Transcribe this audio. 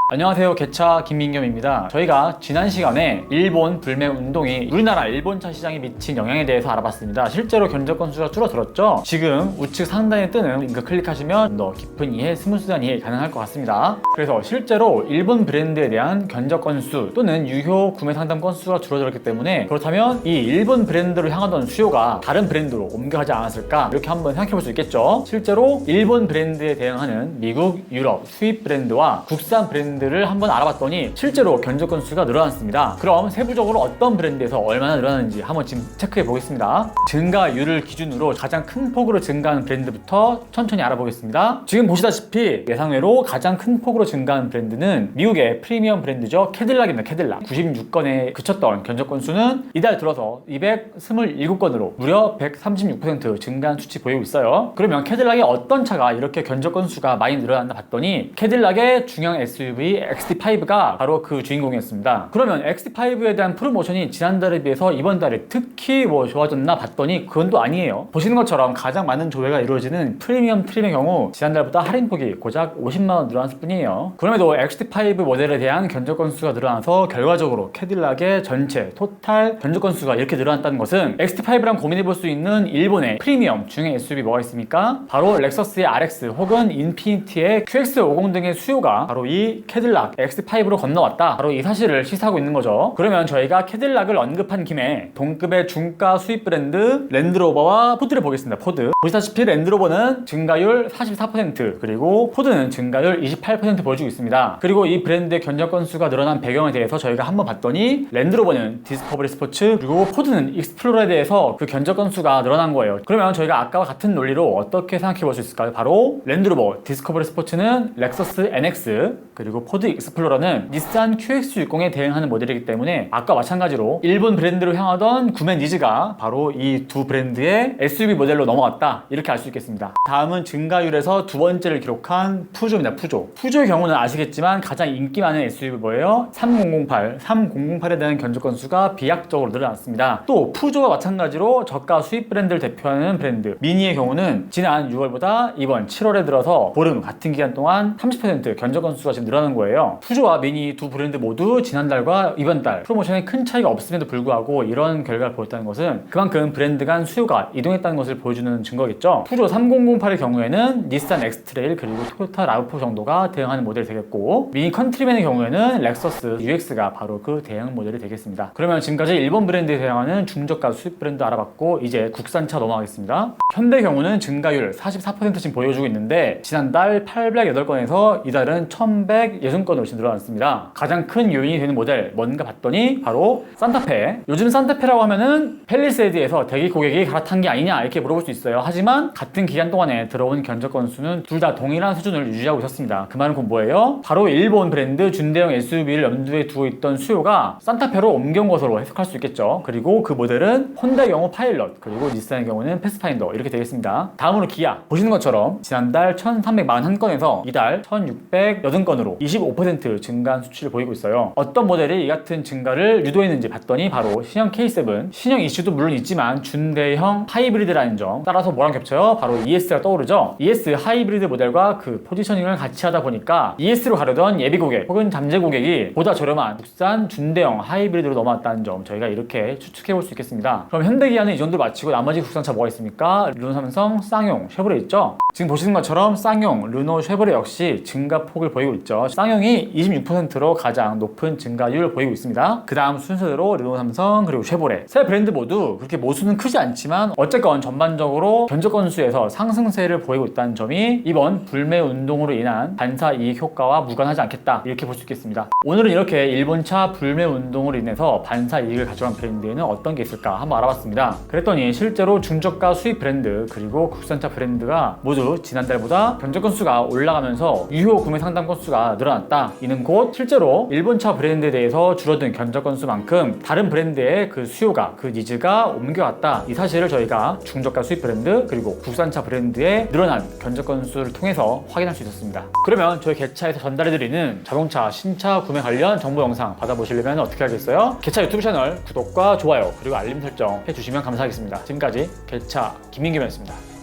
안녕하세요, 개차 김민겸입니다. 저희가 지난 시간에 일본 불매 운동이 우리나라 일본차 시장에 미친 영향에 대해서 알아봤습니다. 실제로 견적 건수가 줄어들었죠? 지금 우측 상단에 뜨는 링크 클릭하시면 더 깊은 이해, 스무스한 이해 가능할 것 같습니다. 그래서 실제로 일본 브랜드에 대한 견적 건수 또는 유효 구매 상담 건수가 줄어들었기 때문에, 그렇다면 이 일본 브랜드로 향하던 수요가 다른 브랜드로 옮겨가지 않았을까, 이렇게 한번 생각해 볼 수 있겠죠. 실제로 일본 브랜드에 대응하는 미국, 유럽 수입 브랜드와 국산 브랜드를 한번 알아봤더니 실제로 견적 건수가 늘어났습니다. 그럼 세부적으로 어떤 브랜드에서 얼마나 늘어났는지 한번 지금 체크해 보겠습니다. 증가율을 기준으로 가장 큰 폭으로 증가하는 브랜드부터 천천히 알아보겠습니다. 지금 보시다시피 예상외로 가장 큰 폭으로 증가한 브랜드는 미국의 프리미엄 브랜드죠. 캐딜락입니다. 캐딜락. 96건에 그쳤던 견적 건수는 이달 들어서 227건으로 무려 136% 증가한 수치 보이고 있어요. 그러면 캐딜락의 어떤 차가 이렇게 견적 건수가 많이 늘어났나 봤더니 캐딜락의 중형 SUV XT5가 바로 그 주인공이었습니다. 그러면 XT5에 대한 프로모션이 지난달에 비해서 이번 달에 특히 좋아졌나 봤더니 그건 또 아니에요. 보시는 것처럼 가장 많은 조회가 이루어지는 프리미엄 트림의 경우 지난달보다 할인폭이 고작 50만원 늘어났을 뿐이에요. 그럼에도 XT5 모델에 대한 견적 건수가 늘어나서 결과적으로 캐딜락의 전체 토탈 견적 건수가 이렇게 늘어났다는 것은 XT5랑 고민해볼 수 있는 일본의 프리미엄 중형 SUV 뭐가 있습니까? 바로 렉서스의 RX 혹은 인피니티의 QX50 등의 수요가 바로 이 캐딜락 X5로 건너왔다, 바로 이 사실을 시사하고 있는 거죠. 그러면 저희가 캐딜락을 언급한 김에 동급의 중가 수입 브랜드 랜드로버와 포드를 보겠습니다. 포드. 보시다시피 랜드로버는 증가율 44%, 그리고 포드는 증가율 28% 보여주고 있습니다. 그리고 이 브랜드의 견적 건수가 늘어난 배경에 대해서 저희가 한번 봤더니 랜드로버는 디스커버리 스포츠, 그리고 포드는 익스플로러에 대해서 그 견적 건수가 늘어난 거예요. 그러면 저희가 아까와 같은 논리로 어떻게 생각해 볼 수 있을까요? 바로 랜드로버 디스커버리 스포츠는 렉서스 NX, 그리고 포드 익스플로러는 닛산 QX60에 대응하는 모델이기 때문에 아까 마찬가지로 일본 브랜드로 향하던 구매 니즈가 바로 이 두 브랜드의 SUV 모델로 넘어갔다, 이렇게 알 수 있겠습니다. 다음은 증가율에서 두 번째를 기록한 푸조입니다. 푸조의 경우는 아시겠지만 가장 인기 많은 SUV 뭐예요? 3008에 대한 견적 건수가 비약적으로 늘어났습니다. 또 푸조와 마찬가지로 저가 수입 브랜드를 대표하는 브랜드 미니의 경우는 지난 6월보다 이번 7월에 들어서 보름 같은 기간 동안 30% 견적 건수가 지금 늘어나는 거예요. 푸조와 미니 두 브랜드 모두 지난달과 이번 달 프로모션에 큰 차이가 없음에도 불구하고 이런 결과를 보였다는 것은 그만큼 브랜드 간 수요가 이동했다는 것을 보여주는 증거겠죠. 푸조 3008의 경우에는 닛산 엑스트레일 그리고 토요타 라브4 정도가 대응하는 모델이 되겠고, 미니 컨트리맨의 경우에는 렉서스 UX가 바로 그 대응 모델이 되겠습니다. 그러면 지금까지 일본 브랜드에 대응하는 중저가 수입 브랜드 알아봤고, 이제 국산차 넘어가겠습니다. 현대의 경우는 증가율 44% 지금 보여주고 있는데 지난달 808건에서 이달은 1160건으로 지금 늘어났습니다. 가장 큰 요인이 되는 모델 뭔가 봤더니 바로 산타페. 요즘 산타페라고 하면은 펠리세이드에서 대기 고객이 갈아탄 게 아니냐, 이렇게 물어볼 수 있어요. 하지만 같은 기간 동안에 들어온 견적 건수는 둘 다 동일한 수준을 유지하고 있었습니다. 그 말은 곧 뭐예요? 바로 일본 브랜드 준대형 SUV를 염두에 두고 있던 수요가 산타페로 옮겨온 것으로 해석할 수 있겠죠. 그리고 그 모델은 혼다의 경우 파일럿, 그리고 닛산의 경우는 패스파인더, 이렇게 되겠습니다. 다음으로 기아. 보시는 것처럼 지난달 1341건에서 이달 1680건으로 25% 증가한 수치를 보이고 있어요. 어떤 모델이 이 같은 증가를 유도했는지 봤더니 바로 신형 K7, 신형 이슈도 물론 있지만 준대형 하이브리드라는 점. 따라서 뭐랑 겹쳐요? 바로 ES가 떠오르죠. ES 하이브리드 모델과 그 포지셔닝을 같이 하다 보니까 ES로 가려던 예비 고객 혹은 잠재 고객이 보다 저렴한 국산 준대형 하이브리드로 넘어왔다는 점, 저희가 이렇게 추측해 볼 수 있겠습니다. 그럼 현대기아는 이 정도로 마치고 나머지 국산차 뭐가 있습니까? 르노, 삼성, 쌍용, 쉐보레 있죠. 지금 보시는 것처럼 쌍용, 르노, 쉐보레 역시 증가폭을 보이고 있죠. 쌍용이 26%로 가장 높은 증가율을 보이고 있습니다. 그 다음 순서대로 르노, 삼성, 그리고 쉐보레. 세 브랜드 모두 그렇게 모수는 크지 않지만 어쨌건 전반적으로 견적 건수에서 상승세를 보이고 있다는 점이 이번 불매 운동으로 인한 반사 이익 효과와 무관하지 않겠다, 이렇게 볼 수 있겠습니다. 오늘은 이렇게 일본차 불매 운동으로 인해서 반사 이익을 가져간 브랜드에는 어떤 게 있을까 한번 알아봤습니다. 그랬더니 실제로 중저가 수입 브랜드 그리고 국산차 브랜드가 모두 지난달보다 견적 건수가 올라가면서 유효 구매 상담 건수가 늘어났다. 이는 곧 실제로 일본차 브랜드에 대해서 줄어든 견적 건수만큼 다른 브랜드의 그 수요가, 그 니즈가 옮겨왔다, 이 사실을 저희가 중저가 수입 브랜드 그리고 국산차 브랜드의 늘어난 견적 건수를 통해서 확인할 수 있었습니다. 그러면 저희 개차에서 전달해드리는 자동차 신차 구매 관련 정보 영상 받아보시려면 어떻게 하겠어요? 개차 유튜브 채널 구독과 좋아요 그리고 알림 설정 해주시면 감사하겠습니다. 지금까지 개차 김민겸이었습니다.